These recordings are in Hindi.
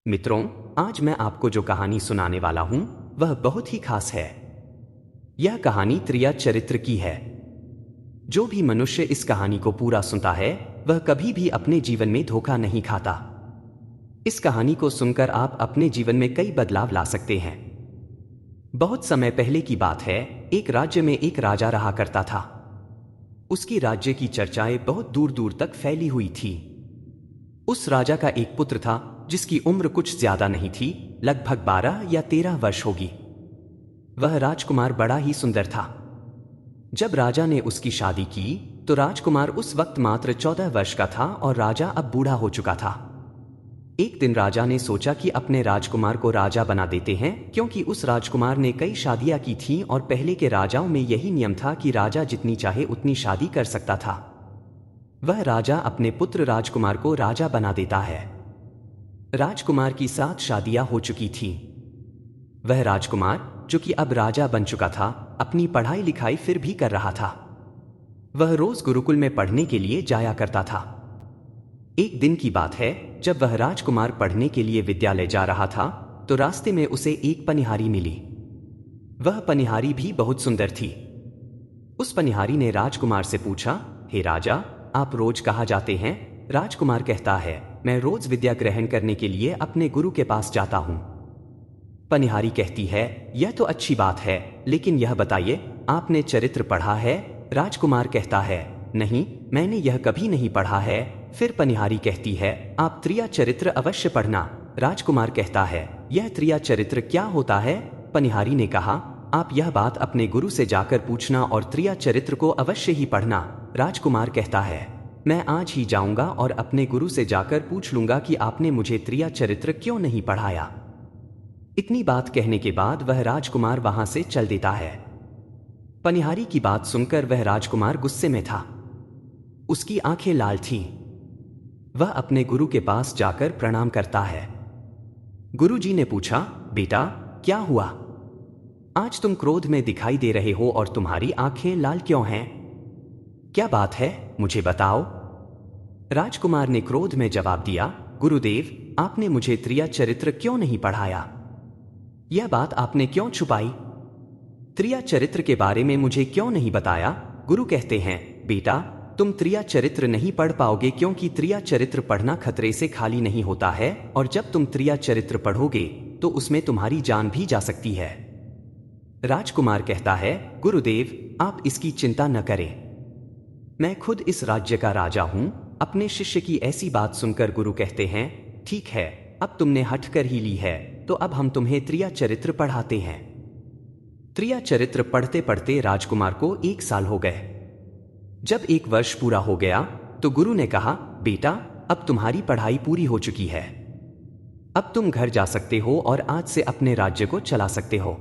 मित्रों, आज मैं आपको जो कहानी सुनाने वाला हूं वह बहुत ही खास है। यह कहानी त्रिया चरित्र की है। जो भी मनुष्य इस कहानी को पूरा सुनता है वह कभी भी अपने जीवन में धोखा नहीं खाता। इस कहानी को सुनकर आप अपने जीवन में कई बदलाव ला सकते हैं। बहुत समय पहले की बात है, एक राज्य में एक राजा रहा करता था। उसकी राज्य की चर्चाएं बहुत दूर दूर तक फैली हुई थी। उस राजा का एक पुत्र था जिसकी उम्र कुछ ज्यादा नहीं थी, लगभग 12 या 13 वर्ष होगी। वह राजकुमार बड़ा ही सुंदर था। जब राजा ने उसकी शादी की तो राजकुमार उस वक्त मात्र 14 वर्ष का था और राजा अब बूढ़ा हो चुका था। एक दिन राजा ने सोचा कि अपने राजकुमार को राजा बना देते हैं, क्योंकि उस राजकुमार ने कई शादियां की थीं और पहले के राजाओं में यही नियम था कि राजा जितनी चाहे उतनी शादी कर सकता था। वह राजा अपने पुत्र राजकुमार को राजा बना देता है। राजकुमार की 7 शादियां हो चुकी थीं। वह राजकुमार, जो कि अब राजा बन चुका था, अपनी पढ़ाई लिखाई फिर भी कर रहा था। वह रोज गुरुकुल में पढ़ने के लिए जाया करता था। एक दिन की बात है, जब वह राजकुमार पढ़ने के लिए विद्यालय जा रहा था तो रास्ते में उसे एक पनिहारी मिली। वह पनिहारी भी बहुत सुंदर थी। उस पनिहारी ने राजकुमार से पूछा, हे राजा, आप रोज कहाँ जाते हैं? राजकुमार कहता है, मैं रोज विद्या ग्रहण करने के लिए अपने गुरु के पास जाता हूं। पनिहारी कहती है, यह तो अच्छी बात है, लेकिन यह बताइए, आपने चरित्र पढ़ा है? राजकुमार कहता है, नहीं, मैंने यह कभी नहीं पढ़ा है। फिर पनिहारी कहती है, आप त्रिया चरित्र अवश्य पढ़ना। राजकुमार कहता है, यह त्रिया चरित्र क्या होता है? पनिहारी ने कहा, आप यह बात अपने गुरु से जाकर पूछना और त्रिया चरित्र को अवश्य ही पढ़ना। राजकुमार कहता है, मैं आज ही जाऊंगा और अपने गुरु से जाकर पूछ लूंगा कि आपने मुझे त्रिया चरित्र क्यों नहीं पढ़ाया। इतनी बात कहने के बाद वह राजकुमार वहां से चल देता है। पनिहारी की बात सुनकर वह राजकुमार गुस्से में था। उसकी आंखें लाल थीं। वह अपने गुरु के पास जाकर प्रणाम करता है। गुरुजी ने पूछा, बेटा, क्या हुआ? आज तुम क्रोध में दिखाई दे रहे हो और तुम्हारी आंखें लाल क्यों हैं? क्या बात है, मुझे बताओ। राजकुमार ने क्रोध में जवाब दिया, गुरुदेव, आपने मुझे त्रिया चरित्र क्यों नहीं पढ़ाया? यह बात आपने क्यों छुपाई? त्रिया चरित्र के बारे में मुझे क्यों नहीं बताया? गुरु कहते हैं, बेटा, तुम त्रिया चरित्र नहीं पढ़ पाओगे, क्योंकि त्रिया चरित्र पढ़ना खतरे से खाली नहीं होता है, और जब तुम त्रिया चरित्र पढ़ोगे तो उसमें तुम्हारी जान भी जा सकती है। राजकुमार कहता है, गुरुदेव, आप इसकी चिंता न करें, मैं खुद इस राज्य का राजा हूं। अपने शिष्य की ऐसी बात सुनकर गुरु कहते हैं, ठीक है, अब तुमने हट कर ही ली है, तो अब हम तुम्हें त्रिया चरित्र पढ़ाते हैं। त्रिया चरित्र पढ़ते पढ़ते राजकुमार को 1 साल हो गए। जब 1 वर्ष पूरा हो गया तो गुरु ने कहा, बेटा, अब तुम्हारी पढ़ाई पूरी हो चुकी है। अब तुम घर जा सकते हो और आज से अपने राज्य को चला सकते हो।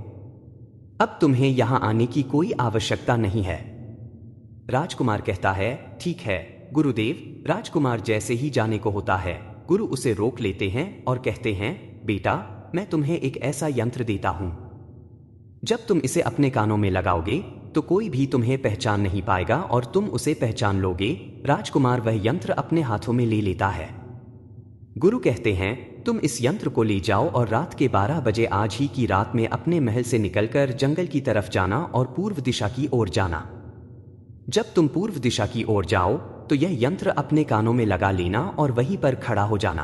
अब तुम्हें यहां आने की कोई आवश्यकता नहीं है। राजकुमार कहता है, ठीक है गुरुदेव। राजकुमार जैसे ही जाने को होता है, गुरु उसे रोक लेते हैं और कहते हैं, बेटा, मैं तुम्हें एक ऐसा यंत्र देता हूं, जब तुम इसे अपने कानों में लगाओगे तो कोई भी तुम्हें पहचान नहीं पाएगा और तुम उसे पहचान लोगे। राजकुमार वह यंत्र अपने हाथों में ले लेता है। गुरु कहते हैं, तुम इस यंत्र को ले जाओ और रात के 12 बजे आज ही की रात में अपने महल से निकलकर जंगल की तरफ जाना और पूर्व दिशा की ओर जाना। जब तुम पूर्व दिशा की ओर जाओ तो यह यंत्र अपने कानों में लगा लेना और वहीं पर खड़ा हो जाना।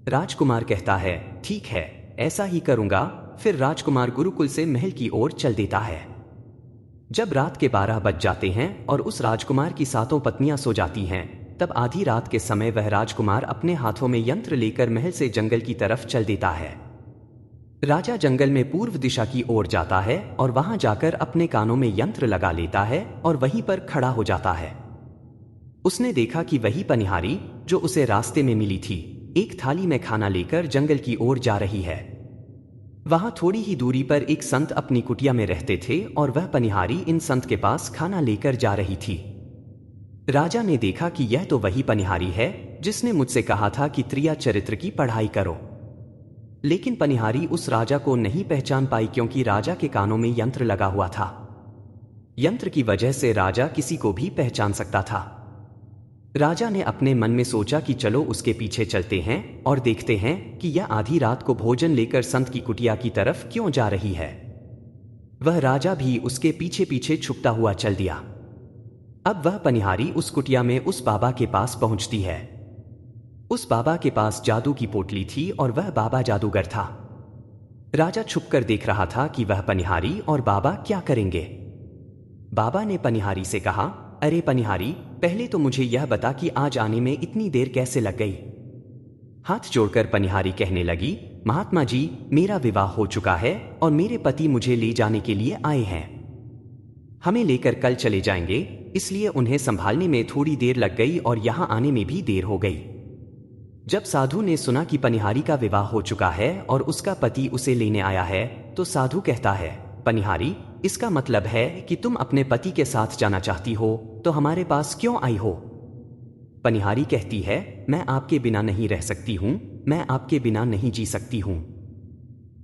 राजकुमार कहता है, ठीक है, ऐसा ही करूंगा। फिर राजकुमार गुरुकुल से महल की ओर चल देता है। जब रात के 12 बज जाते हैं और उस राजकुमार की 7 पत्नियां सो जाती हैं, तब आधी रात के समय वह राजकुमार अपने हाथों में यंत्र लेकर महल से जंगल की तरफ चल देता है। राजा जंगल में पूर्व दिशा की ओर जाता है और वहां जाकर अपने कानों में यंत्र लगा लेता है और वहीं पर खड़ा हो जाता है। उसने देखा कि वही पनिहारी जो उसे रास्ते में मिली थी, एक थाली में खाना लेकर जंगल की ओर जा रही है। वहां थोड़ी ही दूरी पर एक संत अपनी कुटिया में रहते थे और वह पनिहारी इन संत के पास खाना लेकर जा रही थी। राजा ने देखा कि यह तो वही पनिहारी है जिसने मुझसे कहा था कि त्रिया चरित्र की पढ़ाई करो। लेकिन पनिहारी उस राजा को नहीं पहचान पाई, क्योंकि राजा के कानों में यंत्र लगा हुआ था। यंत्र की वजह से राजा किसी को भी पहचान सकता था। राजा ने अपने मन में सोचा कि चलो उसके पीछे चलते हैं और देखते हैं कि यह आधी रात को भोजन लेकर संत की कुटिया की तरफ क्यों जा रही है। वह राजा भी उसके पीछे पीछे छुपता हुआ चल दिया। अब वह पनिहारी उस कुटिया में उस बाबा के पास पहुंचती है। उस बाबा के पास जादू की पोटली थी और वह बाबा जादूगर था। राजा छुपकर देख रहा था कि वह पनिहारी और बाबा क्या करेंगे। बाबा ने पनिहारी से कहा, अरे पनिहारी, पहले तो मुझे यह बता कि आज आने में इतनी देर कैसे लग गई। हाथ जोड़कर पनिहारी कहने लगी, महात्मा जी, मेरा विवाह हो चुका है और मेरे पति मुझे ले जाने के लिए आए हैं। हमें लेकर कल चले जाएंगे, इसलिए उन्हें संभालने में थोड़ी देर लग गई और यहां आने में भी देर हो गई। जब साधु ने सुना कि पनिहारी का विवाह हो चुका है और उसका पति उसे लेने आया है, तो साधु कहता है, पनिहारी, इसका मतलब है कि तुम अपने पति के साथ जाना चाहती हो, तो हमारे पास क्यों आई हो? पनिहारी कहती है, मैं आपके बिना नहीं रह सकती हूं, मैं आपके बिना नहीं जी सकती हूं।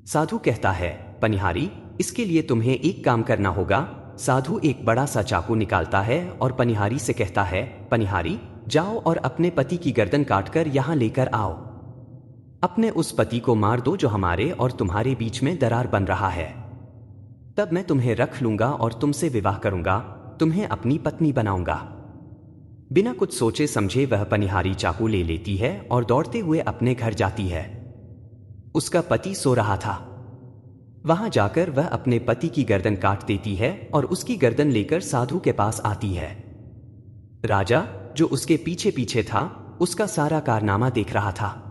साधु कहता है, पनिहारी, इसके लिए तुम्हें एक काम करना होगा। साधु एक बड़ा सा चाकू निकालता है और पनिहारी से कहता है, पनिहारी, जाओ और अपने पति की गर्दन काटकर यहां लेकर आओ। अपने उस पति को मार दो जो हमारे और तुम्हारे बीच में दरार बन रहा है। तब मैं तुम्हें रख लूंगा और तुमसे विवाह करूंगा, तुम्हें अपनी पत्नी बनाऊंगा। बिना कुछ सोचे समझे वह पनिहारी चाकू ले लेती है और दौड़ते हुए अपने घर जाती है। उसका पति सो रहा था। वहां जाकर वह अपने पति की गर्दन काट देती है और उसकी गर्दन लेकर साधु के पास आती है। राजा, जो उसके पीछे पीछे था, उसका सारा कारनामा देख रहा था।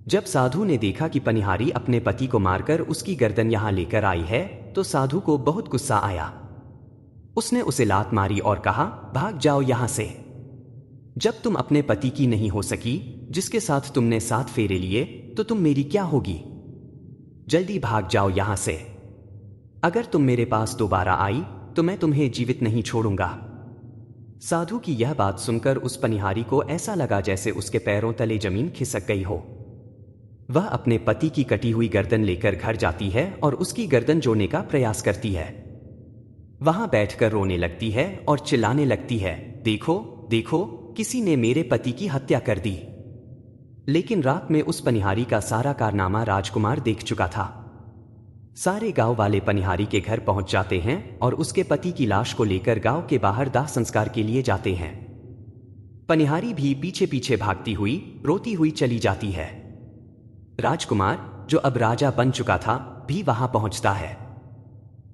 जब साधु ने देखा कि पनिहारी अपने पति को मारकर उसकी गर्दन यहां लेकर आई है, तो साधु को बहुत गुस्सा आया। उसने उसे लात मारी और कहा, भाग जाओ यहां से। जब तुम अपने पति की नहीं हो सकी, जिसके साथ तुमने 7 फेरे लिए, तो तुम मेरी क्या होगी? जल्दी भाग जाओ यहां से। अगर तुम मेरे पास दोबारा आई, तो मैं तुम्हें जीवित नहीं छोड़ूंगा। साधु की यह बात सुनकर उस पनिहारी को ऐसा लगा जैसे उसके पैरों तले जमीन खिसक गई हो। वह अपने पति की कटी हुई गर्दन लेकर घर जाती है और उसकी गर्दन जोड़ने का प्रयास करती है। वहां बैठकर रोने लगती है और चिल्लाने लगती है, देखो देखो, किसी ने मेरे पति की हत्या कर दी। लेकिन रात में उस पनिहारी का सारा कारनामा राजकुमार देख चुका था। सारे गांव वाले पनिहारी के घर पहुंच जाते हैं और उसके पति की लाश को लेकर गांव के बाहर दाह संस्कार के लिए जाते हैं। पनिहारी भी पीछे पीछे भागती हुई, रोती हुई चली जाती है। राजकुमार, जो अब राजा बन चुका था, भी वहां पहुंचता है।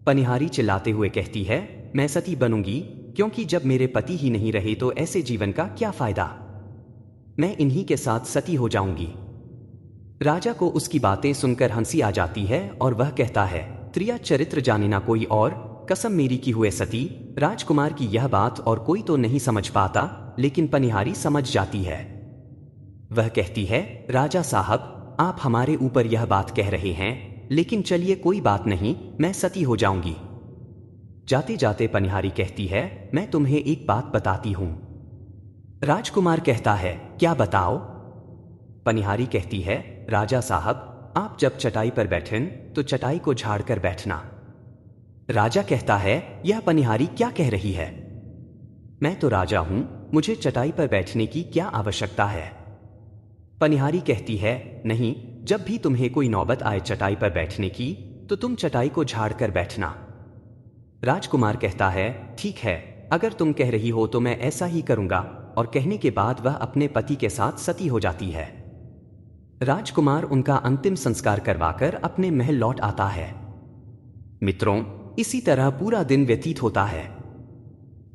पनिहारी चिल्लाते हुए कहती है, मैं सती बनूंगी, क्योंकि जब मेरे पति ही नहीं रहे तो ऐसे जीवन का क्या फायदा? मैं इन्हीं के साथ सती हो जाऊंगी। राजा को उसकी बातें सुनकर हंसी आ जाती है और वह कहता है, त्रिया चरित्र जाने ना कोई और, कसम मेरी की हुए सती। राजकुमार की यह बात और कोई तो नहीं समझ पाता, लेकिन पनिहारी समझ जाती है। वह कहती है, राजा साहब, आप हमारे ऊपर यह बात कह रहे हैं, लेकिन चलिए कोई बात नहीं, मैं सती हो जाऊंगी। जाते जाते पनिहारी कहती है, मैं तुम्हें एक बात बताती हूं। राजकुमार कहता है, क्या बताओ? पनिहारी कहती है, राजा साहब, आप जब चटाई पर बैठें तो चटाई को झाड़ कर बैठना। राजा कहता है, यह पनिहारी क्या कह रही है? मैं तो राजा हूं, मुझे चटाई पर बैठने की क्या आवश्यकता है? पनिहारी कहती है, नहीं, जब भी तुम्हें कोई नौबत आए चटाई पर बैठने की, तो तुम चटाई को झाड़ कर बैठना। राजकुमार कहता है, ठीक है, अगर तुम कह रही हो तो मैं ऐसा ही करूंगा। और कहने के बाद वह अपने पति के साथ सती हो जाती है। राजकुमार उनका अंतिम संस्कार करवाकर अपने महल लौट आता है। मित्रों, इसी तरह पूरा दिन व्यतीत होता है।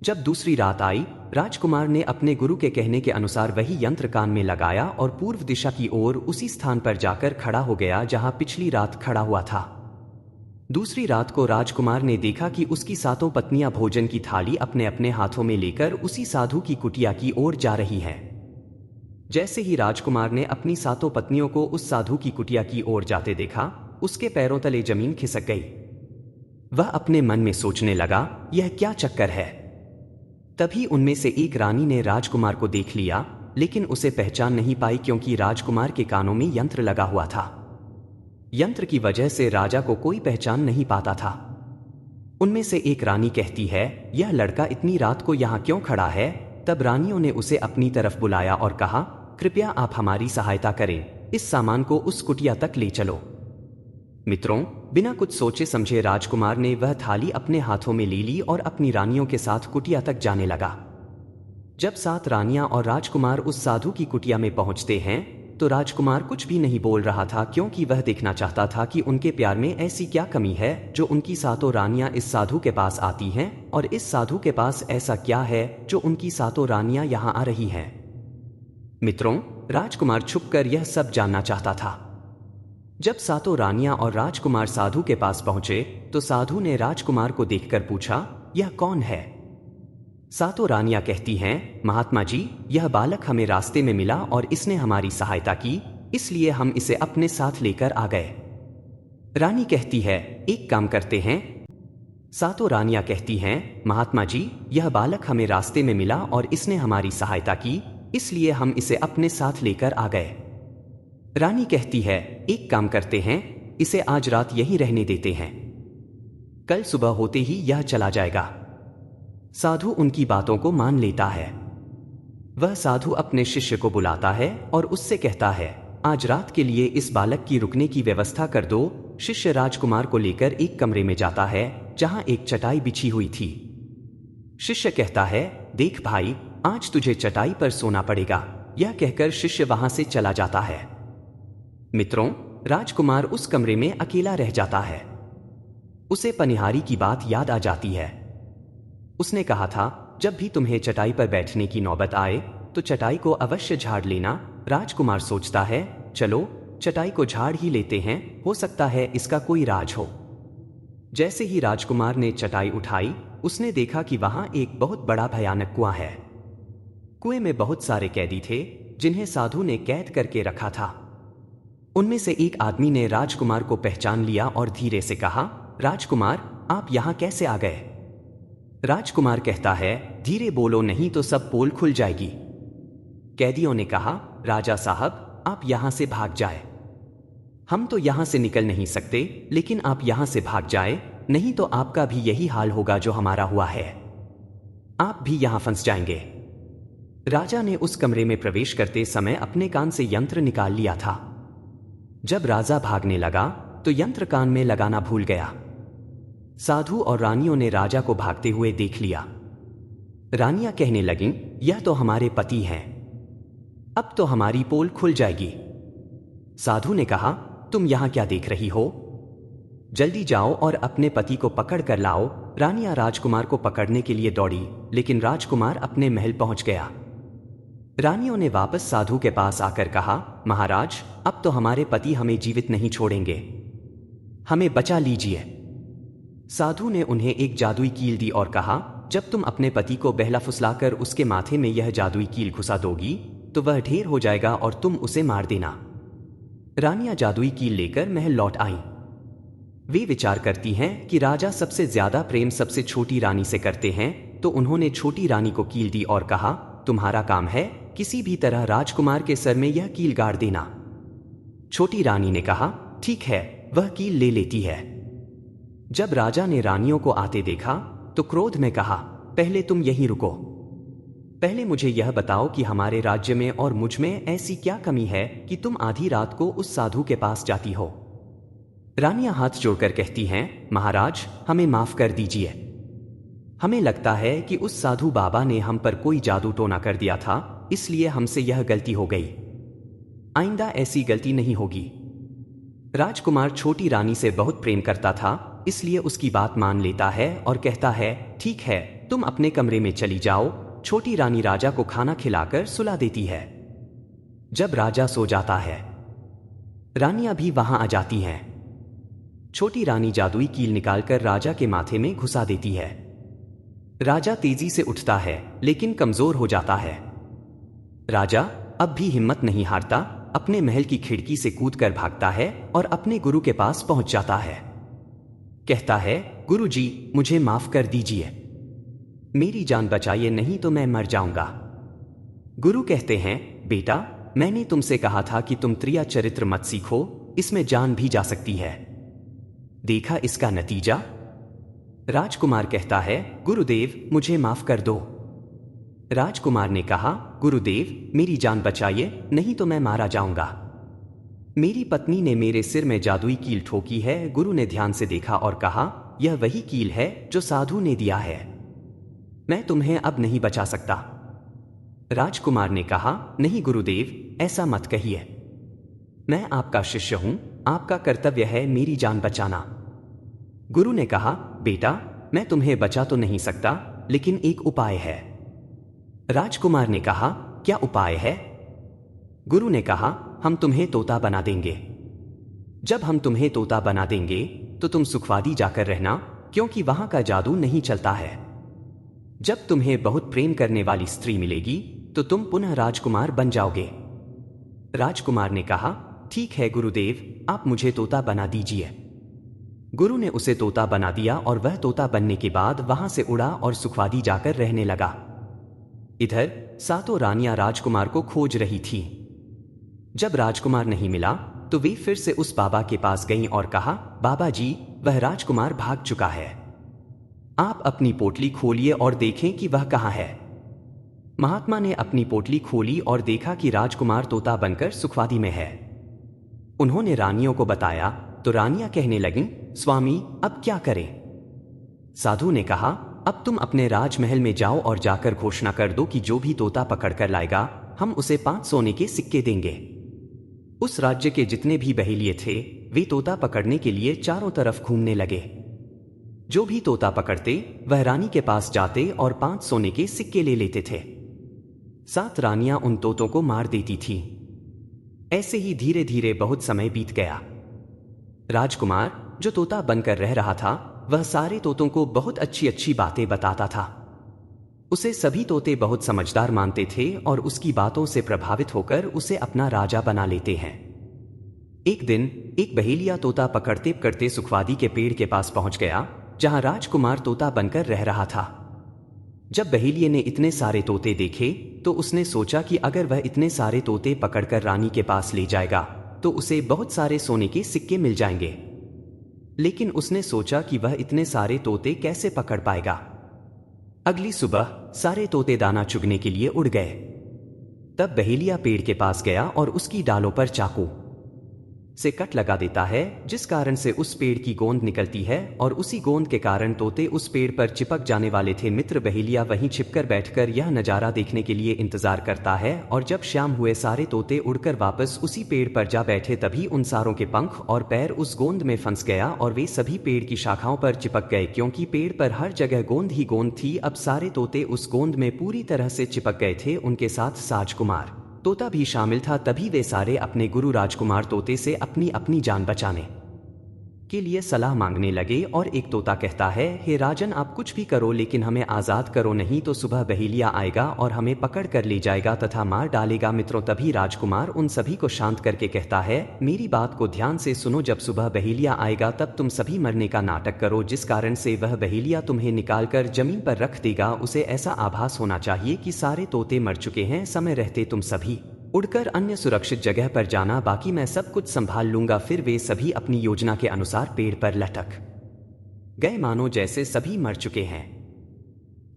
जब दूसरी रात आई, राजकुमार ने अपने गुरु के कहने के अनुसार वही यंत्र कान में लगाया और पूर्व दिशा की ओर उसी स्थान पर जाकर खड़ा हो गया जहां पिछली रात खड़ा हुआ था। दूसरी रात को राजकुमार ने देखा कि उसकी 7 पत्नियां भोजन की थाली अपने अपने हाथों में लेकर उसी साधु की कुटिया की ओर जा रही हैं। जैसे ही राजकुमार ने अपनी 7 पत्नियों को उस साधु की कुटिया की ओर जाते देखा, उसके पैरों तले जमीन खिसक गई। वह अपने मन में सोचने लगा, यह क्या चक्कर है? तभी उनमें से एक रानी ने राजकुमार को देख लिया, लेकिन उसे पहचान नहीं पाई क्योंकि राजकुमार के कानों में यंत्र लगा हुआ था। यंत्र की वजह से राजा को कोई पहचान नहीं पाता था। उनमें से एक रानी कहती है, यह लड़का इतनी रात को यहां क्यों खड़ा है? तब रानियों ने उसे अपनी तरफ बुलाया और कहा, कृपया आप हमारी सहायता करें, इस सामान को उस कुटिया तक ले चलो। मित्रों, बिना कुछ सोचे समझे राजकुमार ने वह थाली अपने हाथों में ले ली और अपनी रानियों के साथ कुटिया तक जाने लगा। जब 7 रानियां और राजकुमार उस साधु की कुटिया में पहुंचते हैं तो राजकुमार कुछ भी नहीं बोल रहा था, क्योंकि वह देखना चाहता था कि उनके प्यार में ऐसी क्या कमी है जो उनकी 7 रानियां इस साधु के पास आती हैं, और इस साधु के पास ऐसा क्या है जो उनकी 7 रानियां यहां आ रही हैं। मित्रों, राजकुमार छुपकर यह सब जानना चाहता था। जब 7 रानियां और राजकुमार साधु के पास पहुंचे तो साधु ने राजकुमार को देखकर पूछा, यह कौन है? 7 रानियां कहती हैं, महात्मा जी, यह बालक हमें रास्ते में मिला और इसने हमारी सहायता की, इसलिए हम इसे अपने साथ लेकर आ गए। रानी कहती है, एक काम करते हैं। 7 रानियां कहती हैं, महात्मा जी, यह बालक हमें रास्ते में मिला और इसने हमारी सहायता की, इसलिए हम इसे अपने साथ लेकर आ गए। रानी कहती है, एक काम करते हैं, इसे आज रात यहीं रहने देते हैं, कल सुबह होते ही यह चला जाएगा। साधु उनकी बातों को मान लेता है। वह साधु अपने शिष्य को बुलाता है और उससे कहता है, आज रात के लिए इस बालक की रुकने की व्यवस्था कर दो। शिष्य राजकुमार को लेकर एक कमरे में जाता है जहां एक चटाई बिछी हुई थी। शिष्य कहता है, देख भाई, आज तुझे चटाई पर सोना पड़ेगा। यह कहकर शिष्य वहां से चला जाता है। मित्रों, राजकुमार उस कमरे में अकेला रह जाता है। उसे पनिहारी की बात याद आ जाती है। उसने कहा था, जब भी तुम्हें चटाई पर बैठने की नौबत आए तो चटाई को अवश्य झाड़ लेना। राजकुमार सोचता है, चलो चटाई को झाड़ ही लेते हैं, हो सकता है इसका कोई राज हो। जैसे ही राजकुमार ने चटाई उठाई, उसने देखा कि वहां एक बहुत बड़ा भयानक कुआं है। कुएं में बहुत सारे कैदी थे जिन्हें साधु ने कैद करके रखा था। उनमें से एक आदमी ने राजकुमार को पहचान लिया और धीरे से कहा, राजकुमार, आप यहां कैसे आ गए? राजकुमार कहता है, धीरे बोलो नहीं तो सब पोल खुल जाएगी। कैदियों ने कहा, राजा साहब, आप यहां से भाग जाए। हम तो यहां से निकल नहीं सकते, लेकिन आप यहां से भाग जाए, नहीं तो आपका भी यही हाल होगा जो हमारा हुआ है। आप भी यहां फंस जाएंगे। राजा ने उस कमरे में प्रवेश करते समय अपने कान से यंत्र निकाल लिया था। जब राजा भागने लगा तो यंत्र कान में लगाना भूल गया। साधु और रानियों ने राजा को भागते हुए देख लिया। रानियां कहने लगीं, यह तो हमारे पति हैं, अब तो हमारी पोल खुल जाएगी। साधु ने कहा, तुम यहां क्या देख रही हो? जल्दी जाओ और अपने पति को पकड़ कर लाओ। रानियां राजकुमार को पकड़ने के लिए दौड़ी, लेकिन राजकुमार अपने महल पहुंच गया। रानियों ने वापस साधु के पास आकर कहा, महाराज, अब तो हमारे पति हमें जीवित नहीं छोड़ेंगे, हमें बचा लीजिए। साधु ने उन्हें एक जादुई कील दी और कहा, जब तुम अपने पति को बहला फुसलाकर उसके माथे में यह जादुई कील घुसा दोगी तो वह ढेर हो जाएगा और तुम उसे मार देना। रानियां जादुई कील लेकर महल लौट आईं। वे विचार करती हैं कि राजा सबसे ज्यादा प्रेम सबसे छोटी रानी से करते हैं, तो उन्होंने छोटी रानी को कील दी और कहा, तुम्हारा काम है किसी भी तरह राजकुमार के सर में यह कील गाड़ देना। छोटी रानी ने कहा, ठीक है, वह कील ले लेती है। जब राजा ने रानियों को आते देखा तो क्रोध में कहा, पहले तुम यहीं रुको, पहले मुझे यह बताओ कि हमारे राज्य में और मुझ में ऐसी क्या कमी है कि तुम आधी रात को उस साधु के पास जाती हो। रानियां हाथ जोड़कर कहती हैं, महाराज, हमें माफ कर दीजिए। हमें लगता है कि उस साधु बाबा ने हम पर कोई जादू टोना कर दिया था, इसलिए हमसे यह गलती हो गई। आइंदा ऐसी गलती नहीं होगी। राजकुमार छोटी रानी से बहुत प्रेम करता था, इसलिए उसकी बात मान लेता है और कहता है, ठीक है, तुम अपने कमरे में चली जाओ। छोटी रानी राजा को खाना खिलाकर सुला देती है। जब राजा सो जाता है, रानियां भी वहां आ जाती हैं। छोटी रानी जादुई कील निकालकर राजा के माथे में घुसा देती है। राजा तेजी से उठता है, लेकिन कमजोर हो जाता है। राजा अब भी हिम्मत नहीं हारता, अपने महल की खिड़की से कूदकर भागता है और अपने गुरु के पास पहुंच जाता है। कहता है, गुरुजी, मुझे माफ कर दीजिए, मेरी जान बचाइए, नहीं तो मैं मर जाऊंगा। गुरु कहते हैं, बेटा, मैंने तुमसे कहा था कि तुम त्रिया चरित्र मत सीखो, इसमें जान भी जा सकती है। देखा इसका नतीजा? राजकुमार कहता है, गुरुदेव, मुझे माफ कर दो। राजकुमार ने कहा, गुरुदेव मेरी जान बचाइए, नहीं तो मैं मारा जाऊंगा। मेरी पत्नी ने मेरे सिर में जादुई कील ठोकी है। गुरु ने ध्यान से देखा और कहा, यह वही कील है जो साधु ने दिया है। मैं तुम्हें अब नहीं बचा सकता। राजकुमार ने कहा, नहीं गुरुदेव, ऐसा मत कहिए। मैं आपका शिष्य हूं, आपका कर्तव्य है मेरी जान बचाना। गुरु ने कहा, बेटा मैं तुम्हें बचा तो नहीं सकता, लेकिन एक उपाय है। राजकुमार ने कहा, क्या उपाय है? गुरु ने कहा, हम तुम्हें तोता बना देंगे। जब हम तुम्हें तोता बना देंगे तो तुम सुखवादी जाकर रहना, क्योंकि वहां का जादू नहीं चलता है। जब तुम्हें बहुत प्रेम करने वाली स्त्री मिलेगी तो तुम पुनः राजकुमार बन जाओगे। राजकुमार ने कहा, ठीक है गुरुदेव, आप मुझे तोता बना दीजिए। गुरु ने उसे तोता बना दिया और वह तोता बनने के बाद वहां से उड़ा और सुखवादी जाकर रहने लगा। इधर सातों रानियां राजकुमार को खोज रही थीं। जब राजकुमार नहीं मिला तो वे फिर से उस बाबा के पास गईं और कहा, बाबा जी, वह राजकुमार भाग चुका है। आप अपनी पोटली खोलिए और देखें कि वह कहाँ है। महात्मा ने अपनी पोटली खोली और देखा कि राजकुमार तोता बनकर सुखवादी में है। उन्होंने रानियों को बताया तो रानियां कहने लगीं, स्वामी अब क्या करें? साधु ने कहा, अब तुम अपने राजमहल में जाओ और जाकर घोषणा कर दो कि जो भी तोता पकड़ कर लाएगा हम उसे 5 सोने के सिक्के देंगे। उस राज्य के जितने भी बहेलिये थे वे तोता पकड़ने के लिए चारों तरफ घूमने लगे। जो भी तोता पकड़ते वह रानी के पास जाते और 5 सोने के सिक्के ले लेते थे। 7 रानियां उन तोतों को मार देती थीं। ऐसे ही धीरे धीरे बहुत समय बीत गया। राजकुमार जो तोता बनकर रह रहा था वह सारे तोतों को बहुत अच्छी अच्छी बातें बताता था। उसे सभी तोते बहुत समझदार मानते थे और उसकी बातों से प्रभावित होकर उसे अपना राजा बना लेते हैं। एक दिन एक बहेलिया तोता पकड़ते पकड़ते सुखवादी के पेड़ के पास पहुंच गया जहां राजकुमार तोता बनकर रह रहा था। जब बहेलिये ने इतने सारे तोते देखे तो उसने सोचा कि अगर वह इतने सारे तोते पकड़कर रानी के पास ले जाएगा तो उसे बहुत सारे सोने के सिक्के मिल जाएंगे। लेकिन उसने सोचा कि वह इतने सारे तोते कैसे पकड़ पाएगा। अगली सुबह सारे तोते दाना चुगने के लिए उड़ गए। तब बहेलिया पेड़ के पास गया और उसकी डालों पर चाकू से कट लगा देता है, जिस कारण से उस पेड़ की गोंद निकलती है और उसी गोंद के कारण तोते उस पेड़ पर चिपक जाने वाले थे। मित्र बहेलिया वहीं छिपकर बैठकर यह नजारा देखने के लिए इंतजार करता है और जब शाम हुए सारे तोते उड़कर वापस उसी पेड़ पर जा बैठे तभी उन सारों के पंख और पैर उस गोंद में फंस गया और वे सभी पेड़ की शाखाओं पर चिपक गए। क्योंकि पेड़ पर हर जगह गोंद ही गोंद थी, अब सारे तोते उस गोंद में पूरी तरह से चिपक गए थे। उनके साथ राजकुमार तोता भी शामिल था। तभी वे सारे अपने गुरु राजकुमार तोते से अपनी अपनी जान बचाने के लिए सलाह मांगने लगे। और एक तोता कहता है, हे राजन, आप कुछ भी करो लेकिन हमें आजाद करो, नहीं तो सुबह बहेलिया आएगा और हमें पकड़ कर ले जाएगा तथा मार डालेगा। मित्रों, तभी राजकुमार उन सभी को शांत करके कहता है, मेरी बात को ध्यान से सुनो, जब सुबह बहेलिया आएगा तब तुम सभी मरने का नाटक करो, जिस कारण से वह बहेलिया तुम्हें निकालकर जमीन पर रख देगा। उसे ऐसा आभास होना चाहिए कि सारे तोते मर चुके हैं। समय रहते तुम सभी उड़कर अन्य सुरक्षित जगह पर जाना, बाकी मैं सब कुछ संभाल लूंगा। फिर वे सभी अपनी योजना के अनुसार पेड़ पर लटक गए, मानो जैसे सभी मर चुके हैं।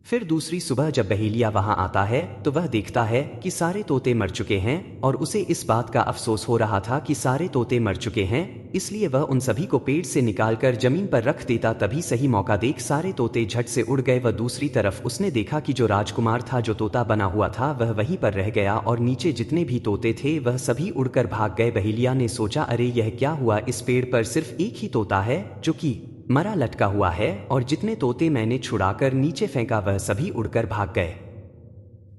फिर दूसरी सुबह जब बहेलिया वहां आता है तो वह देखता है कि सारे तोते मर चुके हैं और उसे इस बात का अफसोस हो रहा था कि सारे तोते मर चुके हैं, इसलिए वह उन सभी को पेड़ से निकालकर जमीन पर रख देता। तभी सही मौका देख सारे तोते झट से उड़ गए। वह दूसरी तरफ उसने देखा कि जो राजकुमार था, जो तोता बना हुआ था, वह वहीं पर रह गया और नीचे जितने भी तोते थे वह सभी उड़कर भाग गए। बहेलिया ने सोचा, अरे यह क्या हुआ, इस पेड़ पर सिर्फ एक ही तोता है जो कि मरा लटका हुआ है और जितने तोते मैंने छुड़ाकर नीचे फेंका वह सभी उड़कर भाग गए।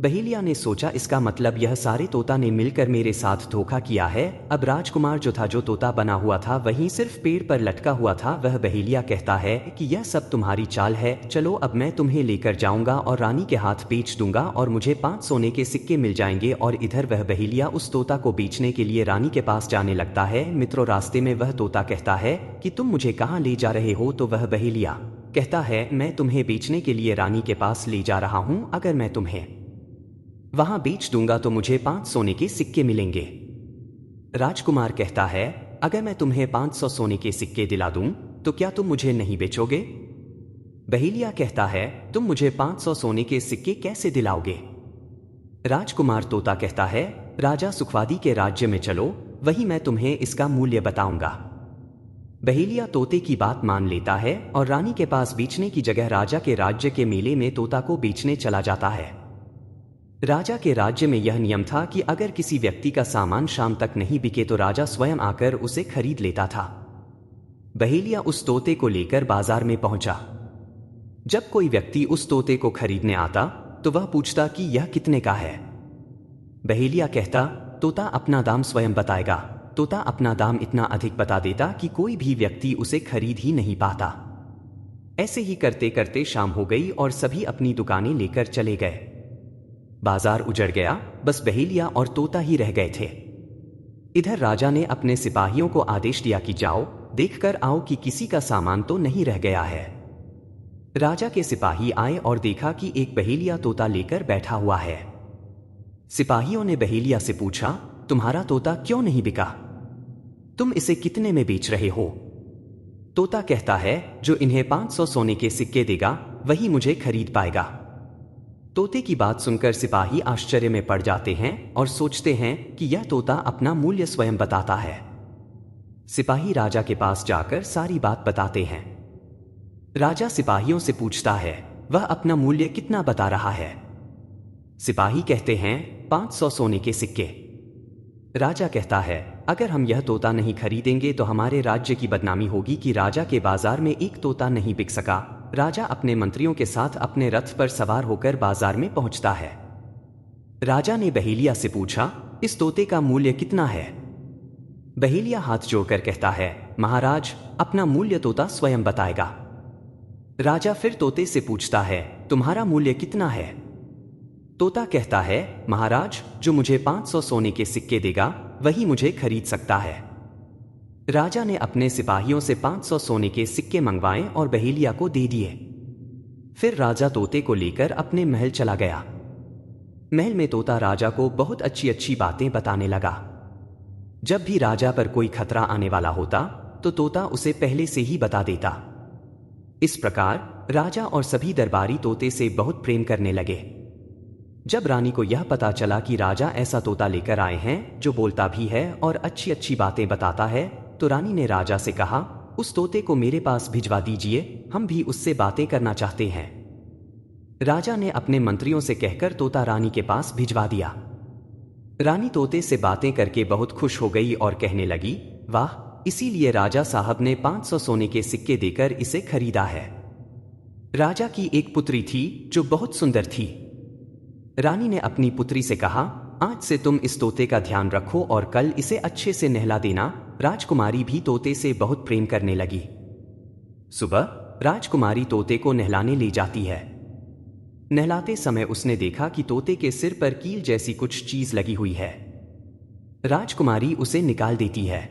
बहेलिया ने सोचा, इसका मतलब यह सारे तोता ने मिलकर मेरे साथ धोखा किया है। अब राजकुमार जो था, जो तोता बना हुआ था, वहीं सिर्फ पेड़ पर लटका हुआ था। वह बहेलिया कहता है कि यह सब तुम्हारी चाल है, चलो अब मैं तुम्हें लेकर जाऊंगा और रानी के हाथ बेच दूंगा और मुझे 5 सोने के सिक्के मिल जाएंगे। और इधर वह बहेलिया उस तोता को बेचने के लिए रानी के पास जाने लगता है। मित्रों, रास्ते में वह तोता कहता है कि तुम मुझे कहाँ ले जा रहे हो? तो वह बहेलिया कहता है, मैं तुम्हें बेचने के लिए रानी के पास ले जा रहा हूँ। अगर मैं तुम्हें वहां बेच दूंगा तो मुझे 5 सोने के सिक्के मिलेंगे। राजकुमार कहता है, अगर मैं तुम्हें 500 सोने के सिक्के दिला दूं तो क्या तुम मुझे नहीं बेचोगे? बहेलिया कहता है, तुम मुझे 500 सोने के सिक्के कैसे दिलाओगे? राजकुमार तोता कहता है, राजा सुखवादी के राज्य में चलो, वही मैं तुम्हें इसका मूल्य बताऊंगा। बहेलिया तोते की बात मान लेता है और रानी के पास बेचने की जगह राजा के राज्य के मेले में तोता को बेचने चला जाता है। राजा के राज्य में यह नियम था कि अगर किसी व्यक्ति का सामान शाम तक नहीं बिके तो राजा स्वयं आकर उसे खरीद लेता था। बहेलिया उस तोते को लेकर बाजार में पहुंचा। जब कोई व्यक्ति उस तोते को खरीदने आता तो वह पूछता कि यह कितने का है। बहेलिया कहता, तोता अपना दाम स्वयं बताएगा। तोता अपना दाम इतना अधिक बता देता कि कोई भी व्यक्ति उसे खरीद ही नहीं पाता। ऐसे ही करते करते शाम हो गई और सभी अपनी दुकानें लेकर चले गए। बाजार उजड़ गया, बस बहेलिया और तोता ही रह गए थे। इधर राजा ने अपने सिपाहियों को आदेश दिया कि जाओ, देखकर आओ कि किसी का सामान तो नहीं रह गया है। राजा के सिपाही आए और देखा कि एक बहेलिया तोता लेकर बैठा हुआ है। सिपाहियों ने बहेलिया से पूछा, तुम्हारा तोता क्यों नहीं बिका? तुम इसे कितने में बेच रहे हो? तोता कहता है, जो इन्हें 500 सोने के सिक्के देगा वही मुझे खरीद पाएगा। तोते की बात सुनकर सिपाही आश्चर्य में पड़ जाते हैं और सोचते हैं कि यह तोता अपना मूल्य स्वयं बताता है। सिपाही राजा के पास जाकर सारी बात बताते हैं। राजा सिपाहियों से पूछता है, वह अपना मूल्य कितना बता रहा है? सिपाही कहते हैं, 500 सोने के सिक्के। राजा कहता है, अगर हम यह तोता नहीं खरीदेंगे तो हमारे राज्य की बदनामी होगी कि राजा के बाजार में एक तोता नहीं बिक सका। राजा अपने मंत्रियों के साथ अपने रथ पर सवार होकर बाजार में पहुंचता है। राजा ने बहेलिया से पूछा, इस तोते का मूल्य कितना है? बहेलिया हाथ जोड़कर कहता है, महाराज, अपना मूल्य तोता स्वयं बताएगा। राजा फिर तोते से पूछता है, तुम्हारा मूल्य कितना है? तोता कहता है, महाराज, जो मुझे 500 सोने के सिक्के देगा वही मुझे खरीद सकता है। राजा ने अपने सिपाहियों से 500 सोने के सिक्के मंगवाए और बहेलिया को दे दिए। फिर राजा तोते को लेकर अपने महल चला गया। महल में तोता राजा को बहुत अच्छी अच्छी बातें बताने लगा। जब भी राजा पर कोई खतरा आने वाला होता तो तोता उसे पहले से ही बता देता। इस प्रकार राजा और सभी दरबारी तोते से बहुत प्रेम करने लगे। जब रानी को यह पता चला कि राजा ऐसा तोता लेकर आए हैं जो बोलता भी है और अच्छी अच्छी बातें बताता है, तो रानी ने राजा से कहा, उस तोते को मेरे पास भिजवा दीजिए, हम भी उससे बातें करना चाहते हैं। राजा ने अपने मंत्रियों से कहकर तोता रानी के पास भिजवा दिया। रानी तोते से बातें करके बहुत खुश हो गई और कहने लगी, वाह, इसीलिए राजा साहब ने 500 सोने के सिक्के देकर इसे खरीदा है। राजा की एक पुत्री थी जो बहुत सुंदर थी। रानी ने अपनी पुत्री से कहा, आज से तुम इस तोते का ध्यान रखो और कल इसे अच्छे से नहला देना। राजकुमारी भी तोते से बहुत प्रेम करने लगी। सुबह राजकुमारी तोते को नहलाने ले जाती है। नहलाते समय उसने देखा कि तोते के सिर पर कील जैसी कुछ चीज लगी हुई है। राजकुमारी उसे निकाल देती है।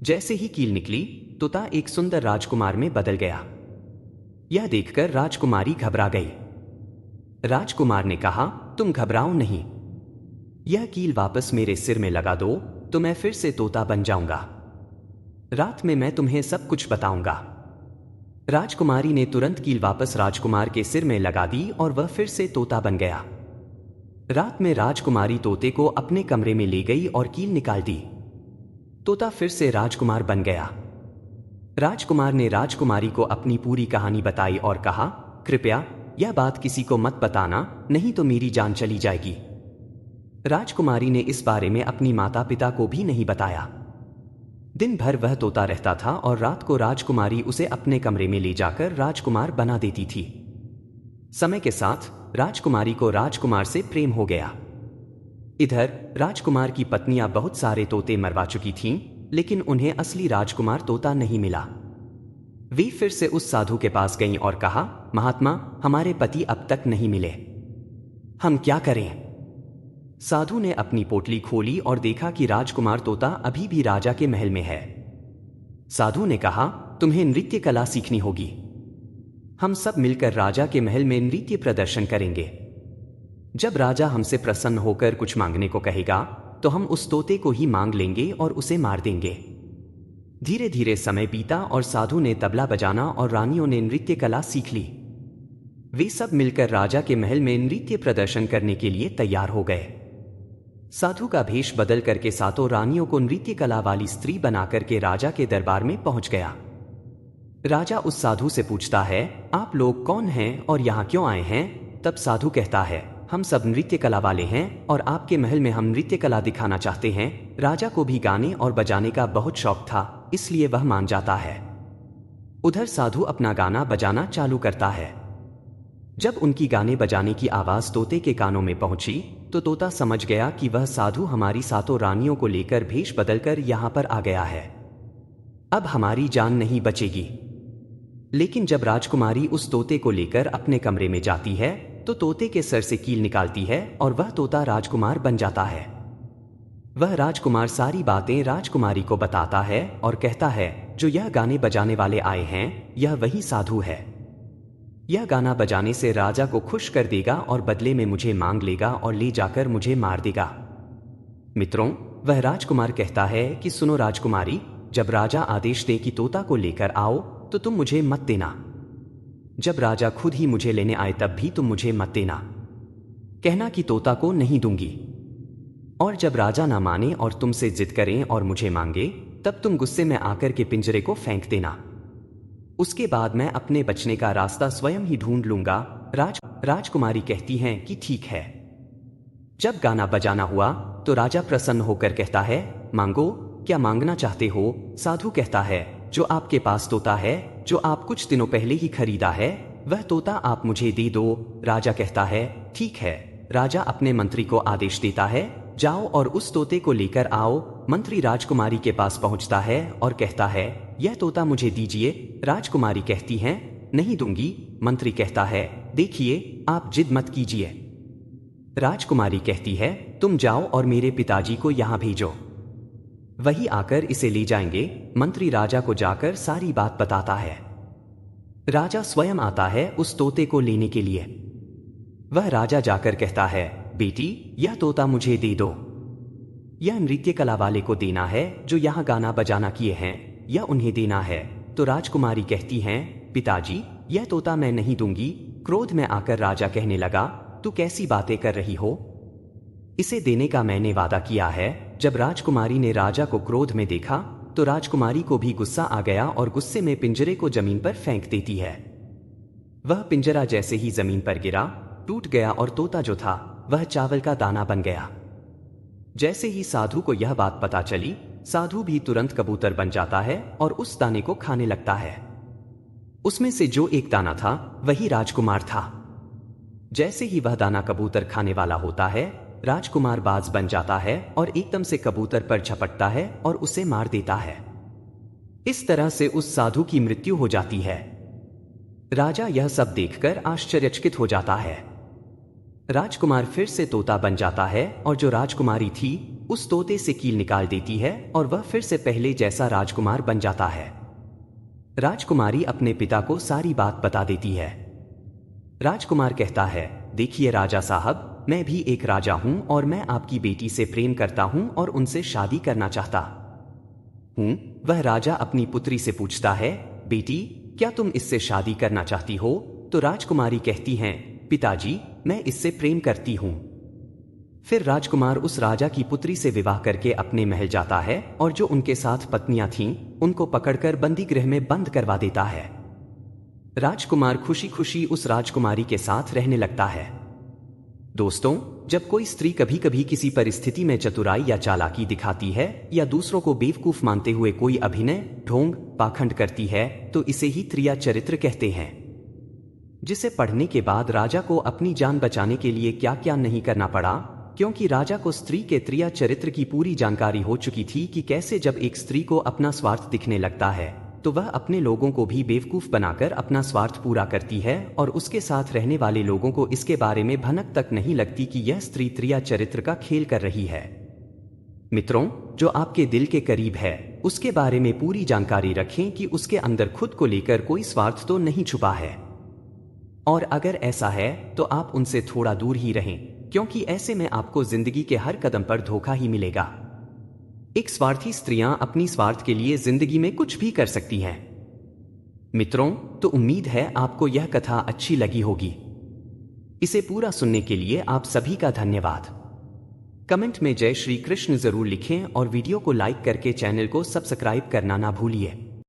जैसे ही कील निकली, तोता एक सुंदर राजकुमार में बदल गया। यह देखकर राजकुमारी घबरा गई। राजकुमार ने कहा, तुम घबराओ नहीं, यह कील वापस मेरे सिर में लगा दो तो मैं फिर से तोता बन जाऊंगा। रात में मैं तुम्हें सब कुछ बताऊंगा। राजकुमारी ने तुरंत कील वापस राजकुमार के सिर में लगा दी और वह फिर से तोता बन गया। रात में राजकुमारी तोते को अपने कमरे में ले गई और कील निकाल दी। तोता फिर से राजकुमार बन गया। राजकुमार ने राजकुमारी को अपनी पूरी कहानी बताई और कहा, कृपया यह बात किसी को मत बताना, नहीं तो मेरी जान चली जाएगी। राजकुमारी ने इस बारे में अपनी माता पिता को भी नहीं बताया। दिन भर वह तोता रहता था और रात को राजकुमारी उसे अपने कमरे में ले जाकर राजकुमार बना देती थी। समय के साथ राजकुमारी को राजकुमार से प्रेम हो गया। इधर राजकुमार की पत्नियां बहुत सारे तोते मरवा चुकी थीं, लेकिन उन्हें असली राजकुमार तोता नहीं मिला। वे फिर से उस साधु के पास गईं और कहा, महात्मा, हमारे पति अब तक नहीं मिले, हम क्या करें? साधु ने अपनी पोटली खोली और देखा कि राजकुमार तोता अभी भी राजा के महल में है। साधु ने कहा, तुम्हें नृत्य कला सीखनी होगी। हम सब मिलकर राजा के महल में नृत्य प्रदर्शन करेंगे। जब राजा हमसे प्रसन्न होकर कुछ मांगने को कहेगा तो हम उस तोते को ही मांग लेंगे और उसे मार देंगे। धीरे धीरे समय बीता और साधु ने तबला बजाना और रानियों ने नृत्य कला सीख ली। वे सब मिलकर राजा के महल में नृत्य प्रदर्शन करने के लिए तैयार हो गए। साधु का भेष बदल करके सातों रानियों को नृत्य कला वाली स्त्री बनाकर के राजा के दरबार में पहुंच गया। राजा उस साधु से पूछता है, आप लोग कौन हैं और यहाँ क्यों आए हैं? तब साधु कहता है, हम सब नृत्य कला वाले हैं और आपके महल में हम नृत्य कला दिखाना चाहते हैं। राजा को भी गाने और बजाने का बहुत शौक था, इसलिए वह मान जाता है। उधर साधु अपना गाना बजाना चालू करता है। जब उनकी गाने बजाने की आवाज तोते के कानों में पहुंची तो तोता समझ गया कि वह साधु हमारी सातों रानियों को लेकर भेष बदलकर यहाँ पर आ गया है। अब हमारी जान नहीं बचेगी। लेकिन जब राजकुमारी उस तोते को लेकर अपने कमरे में जाती है तो तोते के सर से कील निकालती है और वह तोता राजकुमार बन जाता है। वह राजकुमार सारी बातें राजकुमारी को बताता है और कहता है, जो यह गाने बजाने वाले आए हैं यह वही साधु है। यह गाना बजाने से राजा को खुश कर देगा और बदले में मुझे मांग लेगा और ले जाकर मुझे मार देगा। मित्रों, वह राजकुमार कहता है कि सुनो राजकुमारी, जब राजा आदेश दे कि तोता को लेकर आओ तो तुम मुझे मत देना। जब राजा खुद ही मुझे लेने आए तब भी तुम मुझे मत देना। कहना कि तोता को नहीं दूंगी। और जब राजा ना माने और तुमसे जिद करें और मुझे मांगे तब तुम गुस्से में आकर के पिंजरे को फेंक देना। उसके बाद मैं अपने बचने का रास्ता स्वयं ही ढूंढ लूंगा। राजकुमारी कहती हैं कि ठीक है। जब गाना बजाना हुआ तो राजा प्रसन्न होकर कहता है, मांगो, क्या मांगना चाहते हो? साधु कहता है, जो आपके पास तोता है जो आप कुछ दिनों पहले ही खरीदा है वह तोता आप मुझे दे दो। राजा कहता है, ठीक है। राजा अपने मंत्री को आदेश देता है, जाओ और उस तोते को लेकर आओ। मंत्री राजकुमारी के पास पहुंचता है और कहता है, यह तोता मुझे दीजिए। राजकुमारी कहती हैं, नहीं दूंगी। मंत्री कहता है, देखिए, आप जिद मत कीजिए। राजकुमारी कहती है, तुम जाओ और मेरे पिताजी को यहां भेजो, वही आकर इसे ले जाएंगे। मंत्री राजा को जाकर सारी बात बताता है। राजा स्वयं आता है उस तोते को लेने के लिए। वह राजा जाकर कहता है, बेटी, यह तोता मुझे दे दो। यह नृत्य कला वाले को देना है जो यहाँ गाना बजाना किए हैं, यह उन्हें देना है। तो राजकुमारी कहती हैं, पिताजी, यह तोता मैं नहीं दूंगी। क्रोध में आकर राजा कहने लगा, तू कैसी बातें कर रही हो? इसे देने का मैंने वादा किया है। जब राजकुमारी ने राजा को क्रोध में देखा तो राजकुमारी को भी गुस्सा आ गया और गुस्से में पिंजरे को जमीन पर फेंक देती है। वह पिंजरा जैसे ही जमीन पर गिरा टूट गया और तोता जो था वह चावल का दाना बन गया। जैसे ही साधु को यह बात पता चली, साधु भी तुरंत कबूतर बन जाता है और उस दाने को खाने लगता है। उसमें से जो एक दाना था वही राजकुमार था। जैसे ही वह दाना कबूतर खाने वाला होता है, राजकुमार बाज बन जाता है और एकदम से कबूतर पर झपटता है और उसे मार देता है। इस तरह से उस साधु की मृत्यु हो जाती है। राजा यह सब देखकर आश्चर्यचकित हो जाता है। राजकुमार फिर से तोता बन जाता है और जो राजकुमारी थी उस तोते से कील निकाल देती है और वह फिर से पहले जैसा राजकुमार बन जाता है। राजकुमारी अपने पिता को सारी बात बता देती है। राजकुमार कहता है, देखिए राजा साहब, मैं भी एक राजा हूं और मैं आपकी बेटी से प्रेम करता हूं और उनसे शादी करना चाहता हूं। वह राजा अपनी पुत्री से पूछता है, बेटी, क्या तुम इससे शादी करना चाहती हो? तो राजकुमारी कहती हैं, पिताजी, मैं इससे प्रेम करती हूं। फिर राजकुमार उस राजा की पुत्री से विवाह करके अपने महल जाता है और जो उनके साथ पत्नियां थीं उनको पकड़कर बंदी गृह में बंद करवा देता है। राजकुमार खुशी खुशी उस राजकुमारी के साथ रहने लगता है। दोस्तों, जब कोई स्त्री कभी कभी किसी परिस्थिति में चतुराई या चालाकी दिखाती है या दूसरों को बेवकूफ मानते हुए कोई अभिनय, ढोंग, पाखंड करती है तो इसे ही त्रिया चरित्र कहते हैं, जिसे पढ़ने के बाद राजा को अपनी जान बचाने के लिए क्या क्या नहीं करना पड़ा, क्योंकि राजा को स्त्री के त्रिया चरित्र की पूरी जानकारी हो चुकी थी कि कैसे जब एक स्त्री को अपना स्वार्थ दिखने लगता है तो वह अपने लोगों को भी बेवकूफ बनाकर अपना स्वार्थ पूरा करती है और उसके साथ रहने वाले लोगों को इसके बारे में भनक तक नहीं लगती कि यह स्त्री त्रिया चरित्र का खेल कर रही है। मित्रों, जो आपके दिल के करीब है उसके बारे में पूरी जानकारी रखें कि उसके अंदर खुद को लेकर कोई स्वार्थ तो नहीं छुपा है, और अगर ऐसा है तो आप उनसे थोड़ा दूर ही रहें, क्योंकि ऐसे में आपको जिंदगी के हर कदम पर धोखा ही मिलेगा। एक स्वार्थी स्त्रियां अपनी स्वार्थ के लिए जिंदगी में कुछ भी कर सकती हैं। मित्रों, तो उम्मीद है आपको यह कथा अच्छी लगी होगी। इसे पूरा सुनने के लिए आप सभी का धन्यवाद। कमेंट में जय श्री कृष्ण जरूर लिखें और वीडियो को लाइक करके चैनल को सब्सक्राइब करना ना भूलिए।